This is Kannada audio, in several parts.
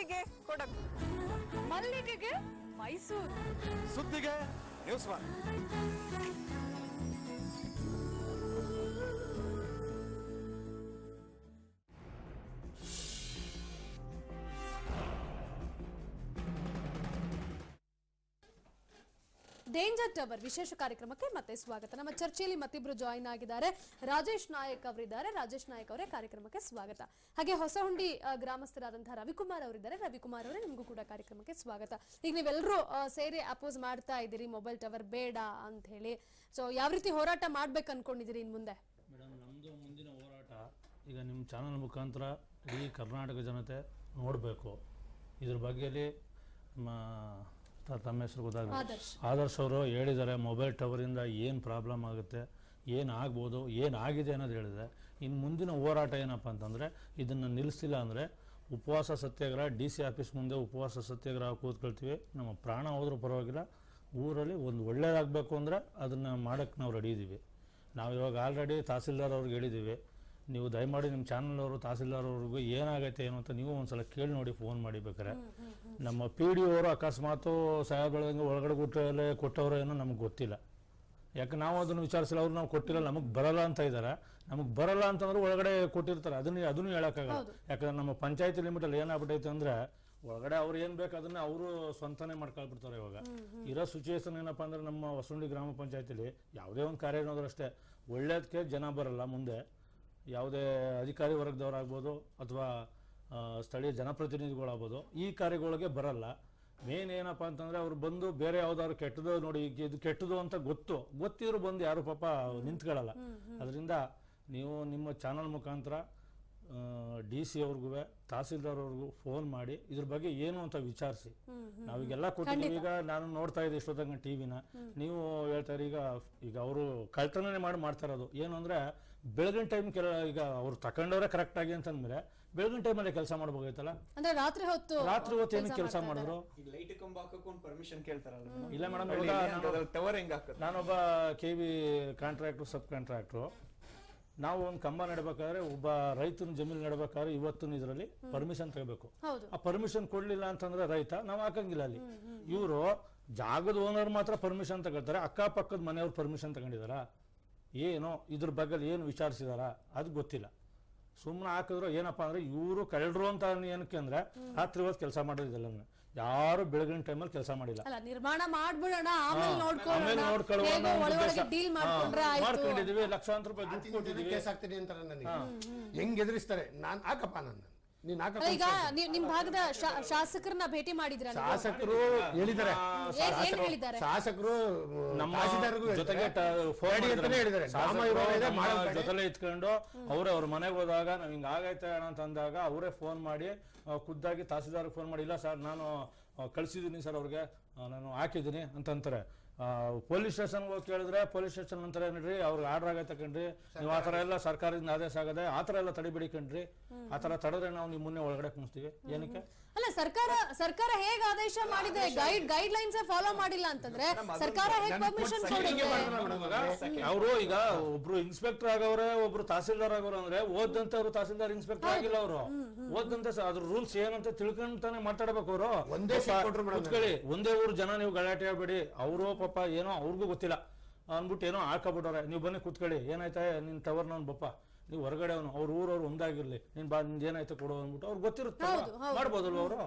ಮಲ್ಲಿಗೆ ಕೊಡಗು, ಮಲ್ಲಿಗೆಗೆ ಮೈಸೂರು, ಸುದ್ದಿಗೆ ನ್ಯೂಸ್ ಒನ್. ಡೇಂಜರ್ ಟವರ್ ವಿಶೇಷ ಕಾರ್ಯಕ್ರಮಕ್ಕೆ ಮತ್ತೆ ಸ್ವಾಗತ. ನಮ್ಮ ಚರ್ಚೆಯಲ್ಲಿ ಮತ್ತಿಬ್ರು ಜಾಯಿನ್ ಆಗಿದ್ದಾರೆ. ರಾಜೇಶ್ ನಾಯಕ್ ಅವರಿದ್ದಾರೆ. ರಾಜೇಶ್ ನಾಯಕ್ ಅವರೇ ಕಾರ್ಯಕ್ರಮಕ್ಕೆ ಸ್ವಾಗತ. ಹಾಗೆ ಹೊಸಹುಂಡಿ ಗ್ರಾಮಸ್ಥರಾದಂತಹ ರವಿಕುಮಾರ್ ಅವರಿದ್ದಾರೆ. ರವಿಕುಮಾರ್ ಅವರೇ ನಿಮಗೂ ಕೂಡ ಕಾರ್ಯಕ್ರಮಕ್ಕೆ ಸ್ವಾಗತ. ಈಗ ನೀವೆಲ್ಲರೂ ಸೇರಿ ಅಪೋಸ್ ಮಾಡ್ತಾ ಇದ್ದೀರಿ ಮೊಬೈಲ್ ಟವರ್ ಬೇಡ ಅಂತ ಹೇಳಿ. ಸೊ ಯಾವ ರೀತಿ ಹೋರಾಟ ಮಾಡ್ಬೇಕು ಅನ್ಕೊಂಡಿದ್ದೀರಿ ಇನ್ ಮುಂದೆ? ಮೇಡಮ್, ನಮ್ಮದು ಮುಂದಿನ ಹೋರಾಟ ಈಗ ನಿಮ್ಮ ಚಾನಲ್ ಮುಖಾಂತರ ಇಡೀ ಕರ್ನಾಟಕ ಜನತೆ ನೋಡಬೇಕು. ಇದ್ರ ಬಗ್ಗೆಯಲ್ಲಿ ತಮ್ಮ ಹೆಸರು ಗೊತ್ತಾಗ ಆದರ್ಶ್ ಅವರು ಹೇಳಿದ್ದಾರೆ. ಮೊಬೈಲ್ ಟವರಿಂದ ಏನು ಪ್ರಾಬ್ಲಮ್ ಆಗುತ್ತೆ, ಏನಾಗ್ಬೋದು, ಏನಾಗಿದೆ ಅನ್ನೋದು ಹೇಳಿದೆ. ಇನ್ನು ಮುಂದಿನ ಹೋರಾಟ ಏನಪ್ಪ ಅಂತಂದರೆ, ಇದನ್ನು ನಿಲ್ಲಿಸಿಲ್ಲ ಅಂದರೆ ಉಪವಾಸ ಸತ್ಯಾಗ್ರಹ, DC ಆಫೀಸ್ ಮುಂದೆ ಉಪವಾಸ ಸತ್ಯಾಗ್ರಹ ಕೂತ್ಕೊಳ್ತೀವಿ. ನಮ್ಮ ಪ್ರಾಣ ಹೋದ್ರೂ ಪರವಾಗಿಲ್ಲ. ಊರಲ್ಲಿ ಒಂದು ಒಳ್ಳೇದಾಗಬೇಕು ಅಂದರೆ ಅದನ್ನು ಮಾಡೋಕ್ಕೆ ನಾವು ರೆಡಿ ಇದ್ದೀವಿ. ನಾವು ಇವಾಗ ಆಲ್ರೆಡಿ ತಹಸೀಲ್ದಾರ್ ಅವ್ರಿಗೆ ಹೇಳಿದ್ದೀವಿ, ನೀವು ದಯಮಾಡಿ ನಿಮ್ಮ ಚಾನಲ್ ಅವರು ತಹಸೀಲ್ದಾರ್ ಅವ್ರಿಗೂ ಏನಾಗೈತೆ ಏನು ಅಂತ ನೀವು ಒಂದ್ಸಲ ಕೇಳಿ ನೋಡಿ, ಫೋನ್ ಮಾಡಿ ಬೇಕಾರೆ. ನಮ್ಮ PDO ಅವರು ಅಕಸ್ಮಾತು ಸಾಯ ಬೆಳೆದಂಗೆ ಒಳಗಡೆ ಕೊಟ್ಟವರು ಏನೋ ನಮಗೆ ಗೊತ್ತಿಲ್ಲ. ಯಾಕೆ ನಾವು ಅದನ್ನು ವಿಚಾರಿಸಿಲ್ಲ. ಅವ್ರು ನಾವು ಕೊಟ್ಟಿಲ್ಲ, ನಮಗೆ ಬರಲ್ಲ ಅಂತ ಇದ್ದಾರೆ. ನಮಗೆ ಬರಲ್ಲ ಅಂತಂದ್ರೆ ಒಳಗಡೆ ಕೊಟ್ಟಿರ್ತಾರೆ, ಅದನ್ನು ಹೇಳೋಕ್ಕಾಗಲ್ಲ. ಯಾಕಂದ್ರೆ ನಮ್ಮ ಪಂಚಾಯತಿ ಲಿಮಿಟಲ್ಲಿ ಏನಾಗ್ಬಿಟ್ಟೈತೆ ಅಂದರೆ, ಒಳಗಡೆ ಅವ್ರು ಏನು ಬೇಕು ಅದನ್ನ ಅವರು ಸ್ವಂತನೇ ಮಾಡ್ಕೊಳ್ಬಿಡ್ತಾರೆ. ಇವಾಗ ಇರೋ ಸಿಚುವೇಶನ್ ಏನಪ್ಪ ಅಂದ್ರೆ, ನಮ್ಮ ಹೊಸಹುಂಡಿ ಗ್ರಾಮ ಪಂಚಾಯತಿಲಿ ಯಾವುದೇ ಒಂದು ಕಾರ್ಯ ಏನಾದರೂ ಅಷ್ಟೇ ಒಳ್ಳೇದಕ್ಕೆ ಜನ ಬರಲ್ಲ ಮುಂದೆ. ಯಾವುದೇ ಅಧಿಕಾರಿ ವರ್ಗದವರಾಗ್ಬೋದು ಅಥವಾ ಸ್ಥಳೀಯ ಜನಪ್ರತಿನಿಧಿಗಳಾಗ್ಬೋದು, ಈ ಕಾರ್ಯಗಳಿಗೆ ಬರಲ್ಲ. ಮೇನ್ ಏನಪ್ಪ ಅಂತಂದರೆ, ಅವ್ರು ಬಂದು ಬೇರೆ ಯಾವ್ದಾದ್ರು ಕೆಟ್ಟದು ನೋಡಿ, ಇದು ಕೆಟ್ಟದು ಅಂತ ಗೊತ್ತಿದ್ರು ಬಂದು ಯಾರು ಪಾಪ ನಿಂತ್ಕೊಳ್ಳಲ್ಲ. ಅದರಿಂದ ನೀವು ನಿಮ್ಮ ಚಾನಲ್ ಮುಖಾಂತರ DC ಅವ್ರಿಗೂ ತಹಸೀಲ್ದಾರ್ ಅವ್ರಿಗೂ ಫೋನ್ ಮಾಡಿ ಇದ್ರ ಬಗ್ಗೆ ಏನು ಅಂತ ವಿಚಾರಿಸಿ. ನಾವೀಗೆಲ್ಲ ಕೊಟ್ಟಿದ್ದೀವಿ. ಈಗ ನಾನು ನೋಡ್ತಾ ಇದ್ದೆ ಇಷ್ಟೊತ್ತಂಗೆ TVನ. ನೀವು ಹೇಳ್ತಾರೆ ಈಗ ಅವರು ಕಳ್ತನೇ ಮಾಡ್ತಾ ಇರೋದು ಏನು ಅಂದ್ರೆ, ಬೆಳಗಿನ ಟೈಮ್ ಈಗ ಅವ್ರು ತಕೊಂಡವ್ರೆ ಕರೆಕ್ಟ್ ಆಗಿ ಅಂತಂದ್ರೆ ಬೆಳಗಿನ ಟೈಮಲ್ಲಿ ಕೆಲಸ ಮಾಡ್ಬೋದೈತಲ್ಲ. ಅಂದ್ರೆ ರಾತ್ರಿ ಹೊತ್ತು ಏನು ಕೆಲಸ ಮಾಡಿದ್ರು? ಲೈಟ್ ಕಂಬ ಹಾಕಕ್ಕೆ ಪರ್ಮಿಷನ್ ಕೇಳ್ತಾರಲ್ಲ. ಇಲ್ಲ ಮೇಡಮ್, ನಾನೊಬ್ಬ KV ಕಾಂಟ್ರಾಕ್ಟ್ರು, ಸಬ್ ಕಾಂಟ್ರಾಕ್ಟ್ರು. ನಾವು ಒಂದು ಕಂಬ ನೆಡಬೇಕಾದ್ರೆ, ಒಬ್ಬ ರೈತನ ಜಮೀನು ನೆಡಬೇಕಾದ್ರೆ ಇವತ್ತಿನ ಇದರಲ್ಲಿ ಪರ್ಮಿಷನ್ ತಗೋಬೇಕು. ಆ ಪರ್ಮಿಷನ್ ಕೊಡ್ಲಿಲ್ಲ ಅಂತಂದ್ರೆ ರೈತ ನಾವು ಹಾಕಂಗಿಲ್ಲ ಅಲ್ಲಿ. ಇವರು ಜಾಗದ ಓನರ್ ಮಾತ್ರ ಪರ್ಮಿಷನ್ ತಗೊಳ್ತಾರೆ, ಅಕ್ಕಪಕ್ಕದ ಮನೆಯವ್ರು ಪರ್ಮಿಷನ್ ತಗೊಂಡಿದಾರ ಏನೋ ಇದ್ರ ಬಗ್ಗೆ ಏನು ವಿಚಾರಿಸಿದಾರ ಅದು ಗೊತ್ತಿಲ್ಲ. ಸುಮ್ಮನೆ ಹಾಕಿದ್ರು. ಏನಪ್ಪ ಅಂದ್ರೆ ಇವರು ಕಳ್ಳರು ಅಂತ ಏನಕ್ಕೆ ಅಂದ್ರೆ, ರಾತ್ರಿ ಹೊತ್ತು ಕೆಲಸ ಮಾಡೋದಿಲ್ಲ. ಯಾರು ಬೆಳಗಿನ ಟೈಮಲ್ಲಿ ಕೆಲಸ ಮಾಡಿಲ್ಲ. ನಿರ್ಮಾಣ ಮಾಡ್ಬಿಡೋಣ, ಮಾಡ್ಕೊಂಡಿದೀವಿ, ಲಕ್ಷಾಂತರ ರೂಪಾಯಿ ದುಡ್ಡು ಕೊಟ್ಟಿದ್ದೀವಿ, ಕೇಸ್ ಹಾಕ್ತೀನಿ ಅಂತಾರೆ. ನನಗೆ ಹೆಂಗ್ ಎದುರಿಸ್ತಾರೆ. ನಾನು ಹಾಕಪ್ಪ ನನ್ನ ಈಗ ನಿಮ್ ಭಾಗದ ಶಾಸಕರನ್ನ ಭೇಟಿ ಮಾಡಿದ್ರ? ಶಾಸಕರು ಹೇಳಿದ್ದಾರೆ, ಶಾಸಕರು ಜೊತೆಗೆ ಜೊತೆಲೆ ಇತ್ಕೊಂಡು ಅವ್ರ ಮನೆಗೆ ಹೋದಾಗ ನಾವ್ ಹಿಂಗ ಆಗೈತೆ ಅಂತ ಅಂದಾಗ ಅವರೇ ಫೋನ್ ಮಾಡಿ ಖುದ್ದಾಗಿ ತಹಸೀಲ್ದಾರ್ ಫೋನ್ ಮಾಡಿ, ಇಲ್ಲ ಸರ್ ನಾನು ಕಳ್ಸಿದೀನಿ ಸರ್, ಅವ್ರಿಗೆ ನಾನು ಹಾಕಿದ್ದೀನಿ ಅಂತಂತಾರೆ. ಪೊಲೀಸ್ ಸ್ಟೇಷನ್ಗೆ ಹೋಗಿ ಕೇಳಿದ್ರೆ ಪೊಲೀಸ್ ಸ್ಟೇಷನ್ ಅಂತಾರೆ, ನೋಡ್ರಿ ಅವ್ರಿಗೆ ಆರ್ಡರ್ ಆಗೈತೆ ಕಣ್ರಿ, ನೀವು ಆತರ ಎಲ್ಲ ಸರ್ಕಾರದಿಂದ ಆದೇಶ ಆಗದೆ ಆತರ ಎಲ್ಲ ತಡಿಬೇಡಿ ಕಣ್ರಿ, ಆತರ ತಡೆದ್ರೆ ನಾವು ನಿಮ್ ಮುನ್ನೆ ಒಳಗಡೆ ಕುಣಿಸ್ತೀವಿ. ಏನಕ್ಕೆ? ಅಲ್ಲ, ಸರ್ಕಾರ ಹೇಗೆ ಆದೇಶ ಮಾಡಿದೆ, ಗೈಡ್ ಲೈನ್ಸ್ ಫಾಲೋ ಮಾಡಿಲ್ಲ ಅಂತಂದ್ರೆ ಸರ್ಕಾರ ಹೇಗೆ ಪರ್ಮಿಷನ್ ಕೊಡುತ್ತೆ? ಅವರು ಈಗ ಒಬ್ರು ಇನ್ಸ್ಪೆಕ್ಟರ್ ಆಗವ್ರೆ, ಒಬ್ರು ತಹಸೀಲ್ದಾರ್ ಆಗವ್ರೆ ಅಂದ್ರೆ ಓದಂತೆ ಅವರು ತಹಸೀಲ್ದಾರ್ ಇನ್ಸ್ಪೆಕ್ಟರ್ ಆಗಿಲ್ಲ. ಅವರು ಓದಂತೆ ಅದ್ರ ರೂಲ್ಸ್ ಏನಂತ ತಿಳ್ಕೊಂತಾನೆ ಮಾತಾಡ್ಬೇಕು. ಅವರು ಒಂದೇ ಊರು ಜನ ನೀವು ಗಲಾಟೆ ಆಗ್ಬೇಡಿ, ಅವರು ಪಾಪ ಏನೋ ಅವ್ರಿಗೂ ಗೊತ್ತಿಲ್ಲ ಅಂದ್ಬಿಟ್ಟು ಏನೋ ಹಾಕಬಿಟ್ಟವ್ರೆ, ನೀವು ಬನ್ನಿ ಕೂತ್ಕೊಳ್ಳಿ, ಏನಾಯ್ತಾ ನಿನ್ ಟವರ್ ನನ್ ಬಪ್ಪ, ನೀವು ಹೊರಗಡೆ ಅವನು ಅವ್ರ ಊರವ್ರು ಒಂದಾಗಿರ್ಲಿ, ನಿನ್ ನಿಂದ ಏನಾಯ್ತು ಕೊಡು ಅಂದ್ಬಿಟ್ಟು ಅವ್ರಿಗೆ ಗೊತ್ತಿರುತ್ತೆ, ಮಾಡ್ಬೋದಲ್ವ? ಅವರು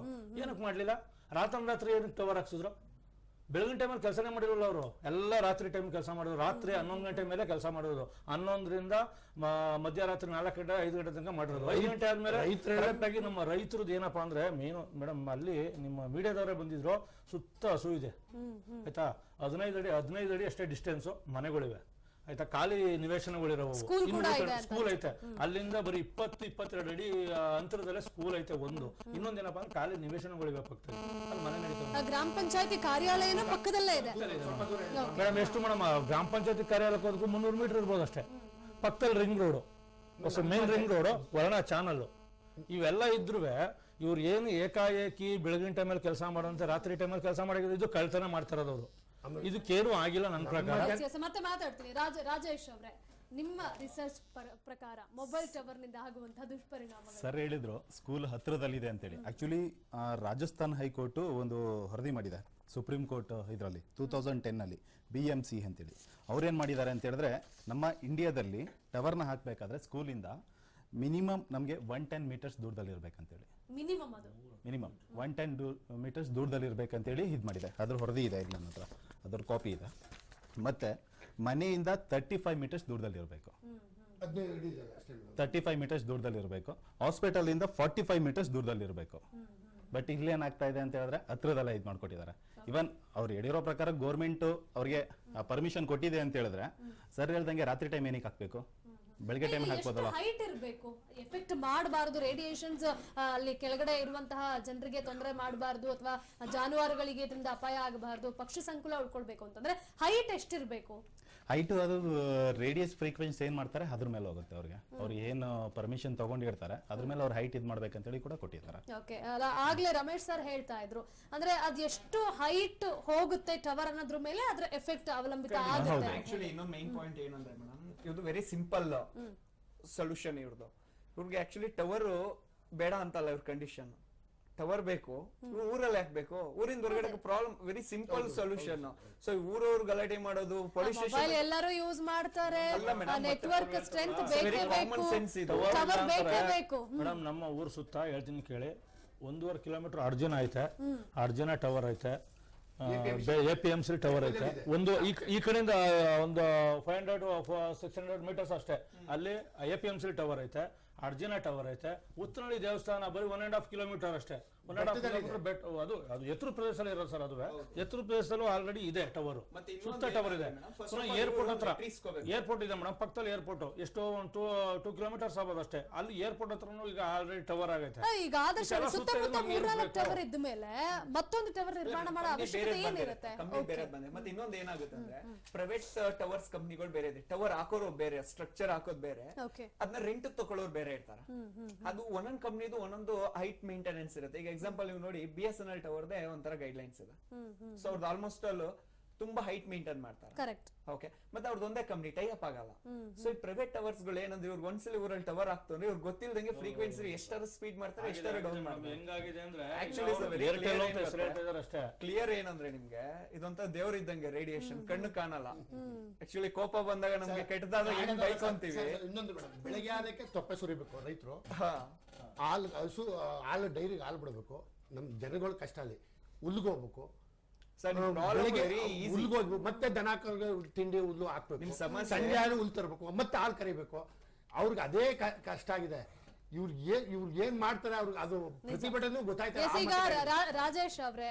ಏನಕ್ಕೆ ಮಾಡ್ಲಿಲ್ಲ? ರಾತ್ರಿ ಏನಕ್ಕೆ ಟವರ್ ಹಾಕ್ಸಿದ್ರು? ಬೆಳಗಿನ ಟೈಮಲ್ಲಿ ಕೆಲಸನೇ ಮಾಡಿರಲ್ಲ ಅವರು, ಎಲ್ಲ ರಾತ್ರಿ ಟೈಮ್ ಕೆಲಸ ಮಾಡಿದ್ರು. ರಾತ್ರಿ 11 ಗಂಟೆ ಮೇಲೆ ಕೆಲಸ ಮಾಡೋದು, 11ರಿಂದ ಮಧ್ಯರಾತ್ರಿ 4 ಗಂಟೆ 5 ಗಂಟೆ ತನಕ ಮಾಡಿರೋದು. 5 ಗಂಟೆ ಆದ್ಮೇಲೆ ಕರೆಕ್ಟಾಗಿ ನಮ್ಮ ರೈತರದ್ದು ಏನಪ್ಪಾ ಅಂದ್ರೆ ಮೇನು ಮೇಡಮ್, ಅಲ್ಲಿ ನಿಮ್ಮ ಮೀಡಿಯಾದವರೇ ಬಂದಿದ್ರು, ಸುತ್ತ ಹಸು ಇದೆ ಆಯ್ತಾ, 15 ಅಡಿ ಅಷ್ಟೇ ಡಿಸ್ಟೆನ್ಸ್ ಮನೆಗಳಿವೆ ಆಯ್ತಾ, ಖಾಲಿ ನಿವೇಶನಗಳಿರೋ ಸ್ಕೂಲ್ ಐತೆ, ಅಲ್ಲಿಂದ ಬರೀ 20-22 ಅಡಿ ಅಂತರದಲ್ಲೇ ಸ್ಕೂಲ್ ಐತೆ ಒಂದು. ಇನ್ನೊಂದೇನಪ್ಪ ಅಂದ್ರೆ ಖಾಲಿ ನಿವೇಶನಗಳಿವೆ ಪಕ್ಕದಲ್ಲಿ, ಅಲ್ಲಿ ಮನೆ ನಡೀತದೆ. ಗ್ರಾಮ ಪಂಚಾಯತಿ ಕಾರ್ಯಾಲಯನೂ ಪಕ್ಕದಲ್ಲೇ ಇದೆ ಮೇಡಮ್. ಎಷ್ಟು ಮೇಡಮ್, ಗ್ರಾಮ ಪಂಚಾಯತಿ ಕಾರ್ಯಾಲಯಕ್ಕೆ ಹೋದಕ್ಕೂ 300 ಮೀಟರ್ ಇರ್ಬೋದು ಅಷ್ಟೇ. ಪಕ್ಕದಲ್ಲಿ ring road, main ring road, ವರ್ಣ ಚಾನಲ್, ಇವೆಲ್ಲ ಇದ್ರು ಇವ್ರು ಏನು ಏಕಾಏಕಿ ಬೆಳಗಿನ ಟೈಮಲ್ಲಿ ಕೆಲಸ ಮಾಡೋಂತೆ ರಾತ್ರಿ ಟೈಮಲ್ಲಿ ಕೆಲಸ ಮಾಡಿದ್ರು, ಇದು ಕಳ್ತನ ಮಾಡ್ತಾರದವ್ರು. ಇದಕ್ಕೇನು ಆಗಿಲ್ಲ ನನ್ನ ಪ್ರಕಾರ. ಮತ್ತೆ ಮಾತಾಡ್ತೀನಿ ರಾಜೇಶ್ ಅವ್ರೆ. ನಿಮ್ಮ ರಿಸರ್ಚ್ ಪ್ರಕಾರ ಮೊಬೈಲ್ ಟವರ್ ನಿಂದ ಆಗುವಂತಹ ದುಷ್ಪರಿಣಾಮಗಳು? ಸರ್ ಹೇಳಿದ್ರು ಸ್ಕೂಲ್ ಹತ್ತಿರದಲ್ಲಿದೆ ಅಂತೇಳಿ. ಆಕ್ಚುಲಿ ರಾಜಸ್ಥಾನ್ ಹೈಕೋರ್ಟ್ ಒಂದು ವರದಿ ಮಾಡಿದೆ ಸುಪ್ರೀಂ ಕೋರ್ಟ್ ಇದರಲ್ಲಿ 2010 ಅಲ್ಲಿ BMC ಅಂತೇಳಿ. ಅವ್ರೇನ್ ಮಾಡಿದ್ದಾರೆ ಅಂತ ಹೇಳಿದ್ರೆ ನಮ್ಮ ಇಂಡಿಯಾದಲ್ಲಿ ಟವರ್ನ ಹಾಕ್ಬೇಕಾದ್ರೆ ಸ್ಕೂಲಿಂದ ಮಿನಿಮಮ್ ನಮಗೆ 110 ಮೀಟರ್ಸ್ ದೂರದಲ್ಲಿ ಇರ್ಬೇಕಂತೇಳಿ. ಮಿನಿಮಮ್ ಅದು ಮಿನಿಮಮ್ 110 ಮೀಟರ್ಸ್ ದೂರದಲ್ಲಿ ಇರ್ಬೇಕಂತೇಳಿ ಇದು ಮಾಡಿದೆ. ಅದ್ರ ವರದಿ ಇದೆ ಇಲ್ಲಿ ನನ್ನ ಹತ್ರ, ಅದ್ರ ಕಾಪಿ ಇದೆ. ಮತ್ತೆ ಮನೆಯಿಂದ 35 ಮೀಟರ್ಸ್ ದೂರದಲ್ಲಿ ಇರಬೇಕು, 35 ಮೀಟರ್ಸ್ ದೂರದಲ್ಲಿ ಇರಬೇಕು. ಹಾಸ್ಪಿಟಲ್ ಇಂದ 45 ಮೀಟರ್ಸ್ ದೂರದಲ್ಲಿ ಇರಬೇಕು. ಬಟ್ ಇಲ್ಲಿ ಏನಾಗ್ತಾ ಇದೆ ಅಂತ ಹೇಳಿದ್ರೆ ಹತ್ರದಲ್ಲ ಇದು ಮಾಡ್ಕೊಟ್ಟಿದ್ದಾರೆ. ಇವನ್ ಅವ್ರು ಹೇಳಿರೋ ಪ್ರಕಾರ ಗೌರ್ಮೆಂಟ್ ಅವ್ರಿಗೆ ಪರ್ಮಿಷನ್ ಕೊಟ್ಟಿದೆ ಅಂತ ಹೇಳಿದ್ರೆ ಸರ್ ಹೇಳ್ದಂಗೆ ರಾತ್ರಿ ಟೈಮ್ ಏನಕ್ಕೆ ಹಾಕ್ಬೇಕು, ಬೆಳಗ್ಗೆ ಟೈಮ್ ಹಾಕ್ಬೋದಲ್ಲ. ಹೈಟ್ ಇರಬೇಕು, ಎಫೆಕ್ಟ್ ಮಾಡಬಾರದು, ರೇಡಿಯೇಷನ್ಸ್ ಅಲ್ಲಿ ಕೆಳಗಡೆ ಇರುವಂತಹ ಜನರಿಗೆ ತೊಂದರೆ ಮಾಡಬಾರ್ದು ಅಥವಾ ಜಾನುವಾರುಗಳಿಗೆ ಇದರಿಂದ ಅಪಾಯ ಆಗಬಾರ್ದು, ಪಕ್ಷಿ ಸಂಕುಲ ಉಳ್ಕೊಳ್ಬೇಕು ಅಂತಂದ್ರೆ ಹೈಟ್ ಎಷ್ಟಿರ್ಬೇಕು? ಹೈಟ್ ಅದು ರೇಡಿಯಸ್ ಫ್ರೀಕ್ವೆನ್ಸಿ ಏನ್ ಮಾಡ್ತಾರೆ ಅದ್ರ ಮೇಲೆ ಹೋಗುತ್ತೆ. ಅವ್ರು ಏನು ಪರ್ಮಿಷನ್ ತಗೊಂಡಿರ್ತಾರೆ ಅದ್ರ ಮೇಲೆ ಅವ್ರ ಹೈಟ್ ಇದು ಮಾಡ್ಬೇಕಂತೇಳಿ ಕೂಡ ಕೊಟ್ಟಿದ್ದಾರೆ. ಓಕೆ, ಆಗ್ಲೇ ರಮೇಶ್ ಸರ್ ಹೇಳ್ತಾ ಇದ್ರು ಅಂದ್ರೆ ಅದ್ ಎಷ್ಟು ಹೈಟ್ ಹೋಗುತ್ತೆ ಟವರ್ ಅನ್ನೋದ್ರ ಮೇಲೆ ಅದ್ರ ಎಫೆಕ್ಟ್ ಅವಲಂಬಿತ ಆಗುತ್ತೆ. ಆಕ್ಚುಲಿ ಇನ್ನೊಂದು ಮೈನ್ ಪಾಯಿಂಟ್ ಏನಂದ್ರೆ ಮೇಡಮ್, ಇದು ವೆರಿ ಸಿಂಪಲ್ ಸೊಲ್ಯೂಷನ್ ಇವ್ರದ್ದು. ಇವ್ರಿಗೆ ಆಕ್ಚುಲಿ ಟವರ್ ಬೇಡ ಅಂತಲ್ಲ ಇವ್ರ ಕಂಡೀಷನ್. ಟವರ್ ಬೇಕು, ಊರಲ್ಲಿ ಹಾಕ್ಬೇಕು, ಊರಿಂದ ಹೊರಗಡೆ problem. Very simple solution. So ಊರವ್ರು ಗಲಾಟೆ ಮಾಡೋದು, ಪೊಲೀಸ್ ಮೊಬೈಲ್ ಎಲ್ಲರೂ ಯೂಸ್ ಮಾಡ್ತಾರೆ, ನೆಟ್ವರ್ಕ್ ಸ್ಟ್ರೆಂತ್ ಬೇಕೇ ಬೇಕು, ಟವರ್ ಬೇಕೇ ಬೇಕು. ಮೇಡಮ್ ನಮ್ಮ ಊರ್ ಸುತ್ತ ಹೇಳ್ತೀನಿ ಕೇಳಿ, 1.5 ಕಿಲೋಮೀಟರ್ ಅರ್ಜುನ ಐತೆ, ಅರ್ಜುನ ಟವರ್ ಐತೆ, APMC ಟವರ್ ಐತೆ. ಒಂದು ಈ ಕಡೆಯಿಂದ ಒಂದು 500-600 ಮೀಟರ್ಸ್ ಅಷ್ಟೇ ಅಲ್ಲಿ APMC ಟವರ್ ಐತೆ, ಅರ್ಜುನ ಟವರ್ ಐತೆ. ಉತ್ತನಳ್ಳಿ ದೇವಸ್ಥಾನ ಬರೀ 1.5 ಕಿಲೋಮೀಟರ್ ಅಷ್ಟೇ, 1.5 ಕಿಲೋಮೀಟರ್ ಬೆಟ್. ಅದು ಎತ್ತರ ಪ್ರದೇಶದಲ್ಲಿ ಇರೋದು ಸರ್. ಅದುವೇ ಎತ್ತರ ಪ್ರದೇಶದಲ್ಲೂ ಆಲ್ರೆಡಿ ಇದೆ ಟವರ್, ಸುತ್ತ ಟವರ್ ಇದೆ. ಏರ್ಪೋರ್ಟ್ ಹತ್ರ ಏರ್ಪೋರ್ಟ್ ಇದೆ ಮೇಡಮ್, ಪಕ್ಕದಲ್ಲಿ ಏರ್ಪೋರ್ಟ್ ಎಷ್ಟೋ 2 ಕಿಲೋಮೀಟರ್ಸ್ ಆಗ್ಬೋದು ಅಷ್ಟೇ. ಅಲ್ಲಿ ಏರ್ಪೋರ್ಟ್ ಹತ್ರನೂ ಈಗ ಆಲ್ರೆಡಿ ಟವರ್ ಆಗೈತೆ. ಈಗ ಆದಷ್ಟು ಸುತ್ತಮುತ್ತ 3-4 ಟವರ್ ಇದ್ದ ಮೇಲೆ ಮತ್ತೊಂದು ಟವರ್ ನಿರ್ಮಾಣ ಮಾಡೋ ಅವಶ್ಯಕತೆ ಏನಿರುತ್ತೆ? ಮತ್ತೆ ಇನ್ನೊಂದು ಏನಾಗುತ್ತೆ ಅಂದ್ರೆ ಪ್ರೈವೇಟ್ ಟವರ್ಸ್ ಕಂಪ್ನಿಗಳು ಬೇರೆ ಇದೆ, ಟವರ್ ಹಾಕೋರು ಬೇರೆ, ಸ್ಟ್ರಕ್ಚರ್ ಹಾಕೋದು ಬೇರೆ, ಅದನ್ನ ರೆಂಟ್ ತಗೊಳ್ಳೋರು ಬೇರೆ ಇರ್ತಾರೆ. ಅದು ಒಂದೊಂದು ಕಂಪ್ನಿದು ಒಂದೊಂದು ಹೈಟ್ ಮೇಂಟೆನೆನ್ಸ್ ಇರುತ್ತೆ. ಈಗ ಎಕ್ಸಾಂಪಲ್ ನೀವು ನೋಡಿ BSNL ಟವರ್ದೇ ಒಂಥರ ಗೈಡ್ ಲೈನ್ಸ್ ಇದೆ. ಸೊ ಅವ್ರದ್ದು ಆಲ್ಮೋಸ್ಟ್ ಆಲ್ ತುಂಬಾ ಹೈಟ್ ಮೇಂಟೈನ್ ಮಾಡ್ತಾರೆ. ಕರೆಕ್ಟ್. ಓಕೆ, ಮತ್ತೆ ಅವ್ರದ್ದು ಒಂದೇ ಕಂಪ್ನಿ ಟೈ ಅಪ್ ಆಗಲ್ಲ. ಸೊ ಈ ಪ್ರೈವೇಟ್ ಟವರ್ಸ್ ಗಳು ಏನಂದ್ರೆ ಇವ್ರು ಒಂದ್ಸಲಿ ಊರಲ್ಲಿ ಟವರ್ ಹಾಕ್ತಾರೆ, ಇವ್ರು ಗೊತ್ತಿಲ್ದಂಗೆ ಫ್ರೀಕ್ವೆನ್ಸಿ ಎಷ್ಟಾದ್ರೂ ಸ್ಪೀಡ್ ಮಾಡ್ತಾರೆ, ಎಷ್ಟಾದ್ರೂ ಡೌನ್ ಮಾಡ್ತಾರೆ. ಹೆಂಗಾಗಿದೆ ಅಂದ್ರೆ ಕ್ಲಿಯರ್ ಏನಂದ್ರೆ ನಿಮ್ಗೆ ಇದೊಂಥರ ದೇವ್ರ ಇದ್ದಂಗೆ ರೇಡಿಯೇಷನ್ ಕಣ್ಣು ಕಾಣಲ್ಲ. ಆಕ್ಚುಲಿ ಕೋಪ ಬಂದಾಗ ನಮ್ಗೆ ಕೆಟ್ಟದಾಗ ಏನ್ ಬೈಕೊಂತೀವಿ. ಇನ್ನೊಂದು ಬೆಳಗ್ಗೆ ಆದಕ್ಕೆ ತೊಪ್ಪೆ ಸುರಿಬೇಕು ರೈತರು, ಹಾಲು ಡೈರಿಗೆ ಹಾಲು ಬಿಡಬೇಕು. ನಮ್ ಜನಗಳ ಕಷ್ಟ ಅಲ್ಲಿ ಹುಲ್ಗೆ ಹೋಗ್ಬೇಕು, ಮತ್ತೆ ದನ ತಿಂಡಿ ಹುಲ್ಲು ಹಾಕ್ಬೇಕು, ಸಂಜೆ ಹುಲ್ಲು ತರಬೇಕು, ಮತ್ತೆ ಹಾಲು ಕರಿಬೇಕು. ಅವ್ರಿಗೆ ಅದೇ ಕಷ್ಟ ಆಗಿದೆ. ಇವ್ರಿಗೆ ಏನ್ ಮಾಡ್ತಾರೆ ಅವ್ರಿಗೆ ಅದು ಪ್ರತಿಭಟನೆ ಗೊತ್ತಾಯ್ತು. ಈಗ ರಾಜೇಶ್ ಅವ್ರೆ,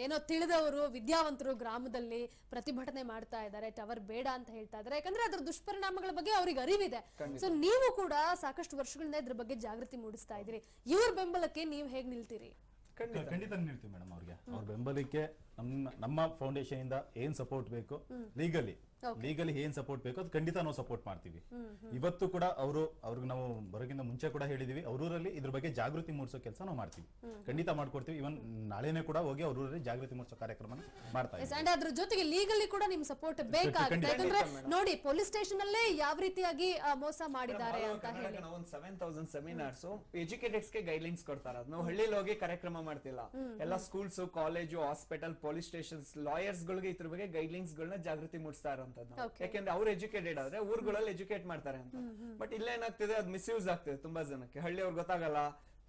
ಏನೋ ತಿಳಿದವರು ವಿದ್ಯಾವಂತರು ಗ್ರಾಮದಲ್ಲಿ ಪ್ರತಿಭಟನೆ ಮಾಡ್ತಾ ಇದ್ದಾರೆ, ಟವರ್ ಬೇಡ ಅಂತ ಹೇಳ್ತಾ ಇದ್ದಾರೆ, ಯಾಕಂದ್ರೆ ಅದ್ರ ದುಷ್ಪರಿಣಾಮಗಳ ಬಗ್ಗೆ ಅವ್ರಿಗೆ ಅರಿವಿದೆ. ಸೊ ನೀವು ಕೂಡ ಸಾಕಷ್ಟು ವರ್ಷಗಳಿಂದ ಇದ್ರ ಬಗ್ಗೆ ಜಾಗೃತಿ ಮೂಡಿಸ್ತಾ ಇದ್ದೀರಿ. ಇವ್ರ ಬೆಂಬಲಕ್ಕೆ ನೀವು ಹೇಗ್ ನಿಲ್ತೀರಿ? ಖಂಡಿತ ನಿಲ್ತೀವಿ ಮೇಡಮ್. ಅವ್ರ ಬೆಂಬಲಕ್ಕೆ ನಮ್ಮ ಫೌಂಡೇಶನ್ ಇಂದ ಏನ್ ಸಪೋರ್ಟ್ ಬೇಕು, ಲೀಗಲಿ ಏನ್ ಸಪೋರ್ಟ್ ಬೇಕು ಅದು ಖಂಡಿತ ನಾವು ಸಪೋರ್ಟ್ ಮಾಡ್ತೀವಿ. ಇವತ್ತು ಕೂಡ ಅವ್ರಿಗೆ ನಾವು ಬರೋಕ್ಕಿಂತ ಮುಂಚೆ ಕೂಡ ಹೇಳಿದೀವಿ, ಅವ್ರೂರಲ್ಲಿ ಇದ್ರ ಬಗ್ಗೆ ಜಾಗೃತಿ ಮೂಡಿಸೋ ಕೆಲಸ ನಾವು ಮಾಡ್ತೀವಿ, ಖಂಡಿತ ಮಾಡ್ಕೊಡ್ತೀವಿ. ಇವನ್ ನಾಳೆನೇ ಕೂಡ ಹೋಗಿ ಅವ್ರೂರಲ್ಲಿ ಜಾಗೃತಿ ಮೂಡಿಸೋ ಕಾರ್ಯಕ್ರಮ ಮಾಡ್ತಾ ಇದ್ದೀವಿ. ಅದ್ರ ಜೊತೆಗೆ ಲೀಗಲಿ ಕೂಡ ನಿಮ್ ಸಪೋರ್ಟ್ ಬೇಕಾಗುತ್ತೆ. ಯಾಕಂದ್ರೆ ನೋಡಿ ಪೊಲೀಸ್ ಸ್ಟೇಷನ್ ಅಲ್ಲೇ ಯಾವ ರೀತಿಯಾಗಿ ಮೋಸ ಮಾಡಿದ್ದಾರೆ ಅಂತ ಹೇಳಿ ಒಂದು 7,000 ಸೆಮಿನಾರ್ಸ್ ಎಜುಕೇಟೆಡ್ಸ್ ಗೆ ಗೈಡ್ ಲೈನ್ಸ್ ಕೊಡ್ತಾರೆ. ನಾವು ಹಳ್ಳಿಲಿ ಹೋಗಿ ಕಾರ್ಯಕ್ರಮ ಮಾಡ್ತಿಲ್ಲ, ಎಲ್ಲ schools, college, hospital, police stations, lawyers ಗಳಿಗೆ ಇದ್ರ ಬಗ್ಗೆ ಗೈಡ್ ಲೈನ್ಸ್ ಗಳನ್ನ ಜಾಗೃತಿ ಮೂಡಿಸ್ತಾ ಇರೋಂಥದ್ದು. ಯಾಕೆಂದ್ರೆ ಅವ್ರು ಎಜುಕೇಟೆಡ್ ಆದ್ರೆ ಊರುಗಳಲ್ಲಿ ಎಜುಕೇಟ್ ಮಾಡ್ತಾರೆ ಅಂತ. ಬಟ್ ಇಲ್ಲೇನಾಗ್ತಿದೆ, ಅದು ಮಿಸ್ಯೂಸ್ ಆಗ್ತಿದೆ ತುಂಬಾ ಜನಕ್ಕೆ. ಹಳ್ಳಿ ಅವ್ರಿಗೆ ಗೊತ್ತಾಗಲ್ಲ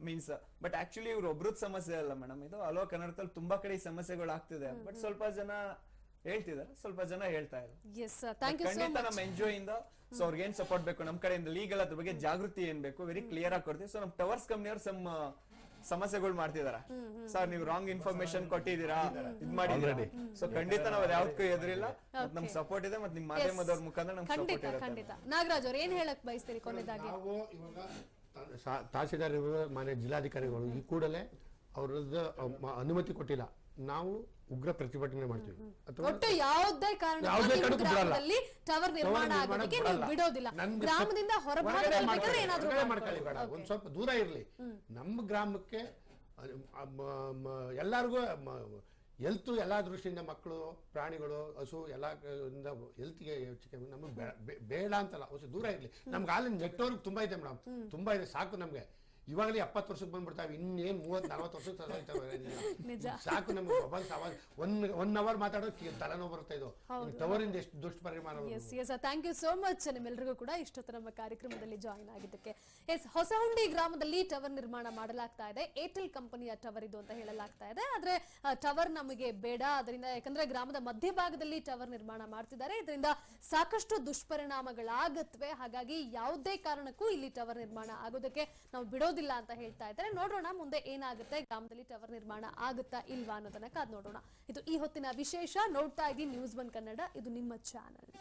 ಮೀನ್ಸ್. ಬಟ್ ಆಕ್ಚುಲಿ ಇವ್ರು ಒಬ್ರದ್ ಸಮಸ್ಯೆ ಅಲ್ಲ ಮೇಡಮ್, ಇದು ಹಲೋ ಕನ್ನಡದಲ್ಲಿ ತುಂಬಾ ಕಡೆ ಸಮಸ್ಯೆಗಳು ಆಗ್ತಿದೆ. ಬಟ್ ಸ್ವಲ್ಪ ಜನ ಹೇಳ್ತಿದ್ದಾರೆ, ಸ್ವಲ್ಪ ಜನ ಹೇಳ್ತಾ ಇದ್ದಾರೆ. ಖಂಡಿತ ನಮ್ಮ ಎನ್ಜಿಒ ಇಂದ ಸೊ ಅವ್ರಿಗೆ ಏನ್ ಸಪೋರ್ಟ್ ಬೇಕು ನಮ್ಮ ಕಡೆಯಿಂದ ಲೀಗಲ್ ಅದ್ರ ಬಗ್ಗೆ ಜಾಗೃತಿ ಏನ್ ಬೇಕು ವೆರಿ ಕ್ಲಿಯರ್ ಆಗಿ ಕೊಡ್ತೀವಿ. ಸೊ ನಮ್ ಟವರ್ಸ್ ಕಂಪ್ನಿಯವ್ರು ಸಮಸ್ಯೆಗಳು ಮಾಡ್ತಿದಾರೆ. ಸರ್ ನೀವು ರಾಂಗ್ ಇನ್ಫಾರ್ಮೇಶನ್ ಕೊಟ್ಟಿದ್ದೀರಾ, ಇದ್ ಮಾಡಿದ್ರಿ. ಸೊ ಖಂಡಿತ ನಾವು ಯಾವ್ದಕ್ಕೂ ಎದುರಿಲ್ಲ, ನಮ್ ಸಪೋರ್ಟ್ ಇದೆ. ಮತ್ತೆ ನಿಮ್ ಮಾಧ್ಯಮದವ್ರ ಮುಖಾಂತರ ನಮ್ ಸಪೋರ್ಟ್ ಇದೆ. ನಾಗರಾಜ್ ಅವ್ರು ಏನ್ ಹೇಳಕ್ ಬಯಸ್ತೀರಿ ಕೊನೆದಾಗಿ? ನಾವು ಇವಾಗ ತಹಸೀಲ್ದಾರ್ ಮಾನ್ಯ ಜಿಲ್ಲಾಧಿಕಾರಿಗಳು ಈ ಕೂಡಲೇ ಅವ್ರದ್ದು ಅನುಮತಿ ಕೊಟ್ಟಿಲ್ಲ, ನಾವು ಉಗ್ರ ಪ್ರತಿಭಟನೆ ಮಾಡ್ತೀವಿ. ಒಟ್ಟು ಯಾವುದೇ ಕಾರಣದಲ್ಲಿ ಟವರ್ ನಿರ್ಮಾಣ ಆಗೋದಕ್ಕೆ ನೀವು ಬಿಡೋದಿಲ್ಲ. ಗ್ರಾಮದಿಂದ ಹೊರಭಾಗದಲ್ಲಿ ಏನಾದ್ರೂ ಮಾಡ್ಕೊಳ್ಳಿ, ಬೇಡ ಒಂದ್ ಸ್ವಲ್ಪ ದೂರ ಇರ್ಲಿ. ನಮ್ಮ ಗ್ರಾಮಕ್ಕೆ ಎಲ್ಲಾರ್ಗು ಹೆಲ್ತ್ ಎಲ್ಲಾ ದೃಷ್ಟಿಯಿಂದ ಮಕ್ಕಳು ಪ್ರಾಣಿಗಳು ಹಸು ಎಲ್ಲ ಹೆಲ್ತ್ಗೆ ನಮಗೆ ಬೇಡ ಅಂತಲ್ಲ ದೂರ ಇರ್ಲಿ. ನಮ್ಗೆ ಅಲ್ಲಿ ನೆಟ್ವರ್ಕ್ ತುಂಬಾ ಇದೆ ಮೇಡಮ್, ತುಂಬಾ ಇದೆ, ಸಾಕು ನಮ್ಗೆ. ಇವಾಗಲೇ 70 ವರ್ಷಕ್ಕೆ ಬಂದ್ಬಿಡ್ತಾವೆ, ಇನ್ನೇನ್ 30-40 ವರ್ಷಕ್ಕೆ ಸಾಕು. ನಮ್ಗೆ ಮೊಬೈಲ್ ಒನ್ ಅವರ್ ಮಾತಾಡೋಕೆ ತಲೆನೋವು ಬರ್ತಾ ಇದು ಟವರ್ ಇಂದ ಎಷ್ಟು ದುಷ್ಪರಿಣಾಮ. ಥ್ಯಾಂಕ್ ಯು ಸೋ ಮಚ್ ನಿಮ್ಮೆಲ್ಲರಿಗೂ ಕೂಡ ಇಷ್ಟೊತ್ತು ನಮ್ಮ ಕಾರ್ಯಕ್ರಮದಲ್ಲಿ ಜಾಯಿನ್ ಆಗಿದ್ದಕ್ಕೆ. ಹೊಸಹುಂಡಿ ಗ್ರಾಮದಲ್ಲಿ ಟವರ್ ನಿರ್ಮಾಣ ಮಾಡಲಾಗ್ತಾ ಇದೆ. ಏರ್ಟೆಲ್ ಕಂಪನಿಯ ಟವರ್ ಇದು ಅಂತ ಹೇಳಲಾಗ್ತಾ ಇದೆ. ಆದ್ರೆ ಟವರ್ ನಮಗೆ ಬೇಡ, ಅದರಿಂದ ಯಾಕಂದ್ರೆ ಗ್ರಾಮದ ಮಧ್ಯಭಾಗದಲ್ಲಿ ಟವರ್ ನಿರ್ಮಾಣ ಮಾಡ್ತಿದ್ದಾರೆ, ಇದರಿಂದ ಸಾಕಷ್ಟು ದುಷ್ಪರಿಣಾಮಗಳಾಗತ್ವೆ. ಹಾಗಾಗಿ ಯಾವುದೇ ಕಾರಣಕ್ಕೂ ಇಲ್ಲಿ ಟವರ್ ನಿರ್ಮಾಣ ಆಗೋದಕ್ಕೆ ನಾವು ಬಿಡೋದಿಲ್ಲ ಅಂತ ಹೇಳ್ತಾ ಇದ್ದಾರೆ. ನೋಡೋಣ ಮುಂದೆ ಏನಾಗುತ್ತೆ, ಗ್ರಾಮದಲ್ಲಿ ಟವರ್ ನಿರ್ಮಾಣ ಆಗುತ್ತಾ ಇಲ್ವಾ ಅನ್ನೋದನ್ನ ಕಾದ್ ನೋಡೋಣ. ಇದು ಈ ಹೊತ್ತಿನ ವಿಶೇಷ. ನೋಡ್ತಾ ಇದ್ದೀವಿ ನ್ಯೂಸ್ 1 ಕನ್ನಡ, ಇದು ನಿಮ್ಮ ಚಾನೆಲ್.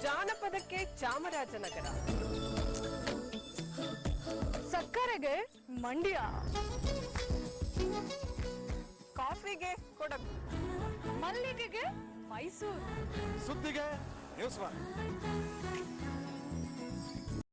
ಜಾನಪದಕ್ಕೆ ಚಾಮರಾಜನಗರ, ಸಕ್ಕರೆಗೆ ಮಂಡ್ಯ, ಕಾಫಿಗೆ ಕೊಡಗು, ಮಲ್ಲಿಗೆಗೆ ಮೈಸೂರು, ಸುದ್ದಿಗೆ ನ್ಯೂಸ್ 1.